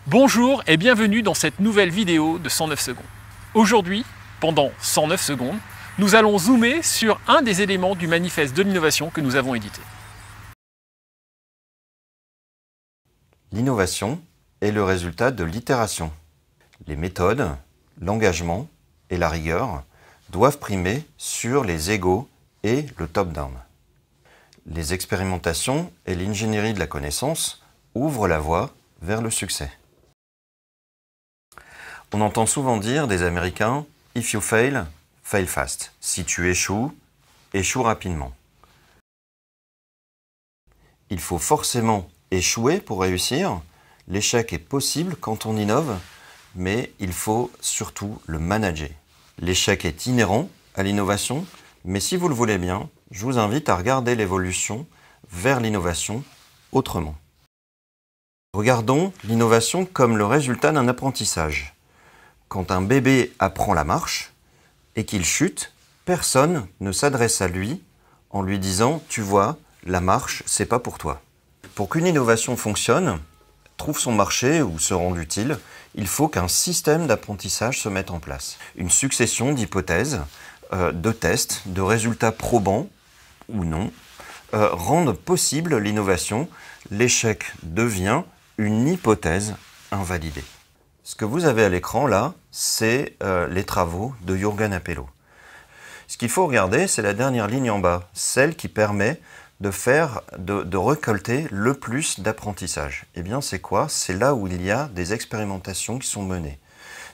Bonjour et bienvenue dans cette nouvelle vidéo de 109 secondes. Aujourd'hui, pendant 109 secondes, nous allons zoomer sur un des éléments du manifeste de l'innovation que nous avons édité. L'innovation est le résultat de l'itération. Les méthodes, l'engagement et la rigueur doivent primer sur les égos et le top-down. Les expérimentations et l'ingénierie de la connaissance ouvrent la voie vers le succès. On entend souvent dire des Américains « If you fail, fail fast ». Si tu échoues, échoue rapidement. Il faut forcément échouer pour réussir. L'échec est possible quand on innove, mais il faut surtout le manager. L'échec est inhérent à l'innovation, mais si vous le voulez bien, je vous invite à regarder l'évolution vers l'innovation autrement. Regardons l'innovation comme le résultat d'un apprentissage. Quand un bébé apprend la marche et qu'il chute, personne ne s'adresse à lui en lui disant « Tu vois, la marche, c'est pas pour toi ». Pour qu'une innovation fonctionne, trouve son marché ou se rende utile, il faut qu'un système d'apprentissage se mette en place. Une succession d'hypothèses, de tests, de résultats probants ou non, rendent possible l'innovation. L'échec devient une hypothèse invalidée. Ce que vous avez à l'écran là, c'est les travaux de Jürgen Appelo. Ce qu'il faut regarder, c'est la dernière ligne en bas, celle qui permet de récolter le plus d'apprentissage. Eh bien, c'est quoi? C'est là où il y a des expérimentations qui sont menées.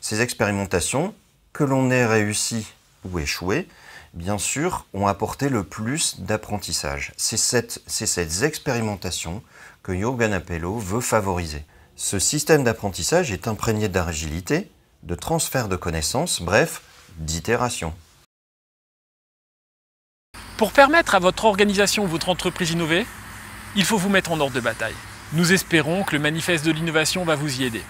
Ces expérimentations, que l'on ait réussi ou échoué, bien sûr, ont apporté le plus d'apprentissage. C'est cette expérimentation que Jürgen Appelo veut favoriser. Ce système d'apprentissage est imprégné d'agilité, de transfert de connaissances, bref, d'itération. Pour permettre à votre organisation ou votre entreprise d'innover, il faut vous mettre en ordre de bataille. Nous espérons que le manifeste de l'innovation va vous y aider.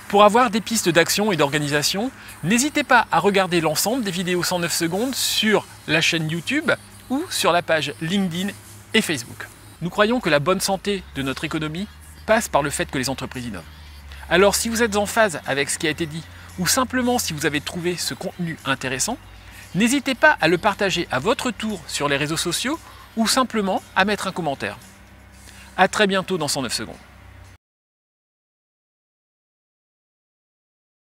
Pour avoir des pistes d'action et d'organisation, n'hésitez pas à regarder l'ensemble des vidéos 109 secondes sur la chaîne YouTube ou sur la page LinkedIn et Facebook. Nous croyons que la bonne santé de notre économie passe par le fait que les entreprises innovent. Alors si vous êtes en phase avec ce qui a été dit, ou simplement si vous avez trouvé ce contenu intéressant, n'hésitez pas à le partager à votre tour sur les réseaux sociaux ou simplement à mettre un commentaire. À très bientôt dans 109 secondes.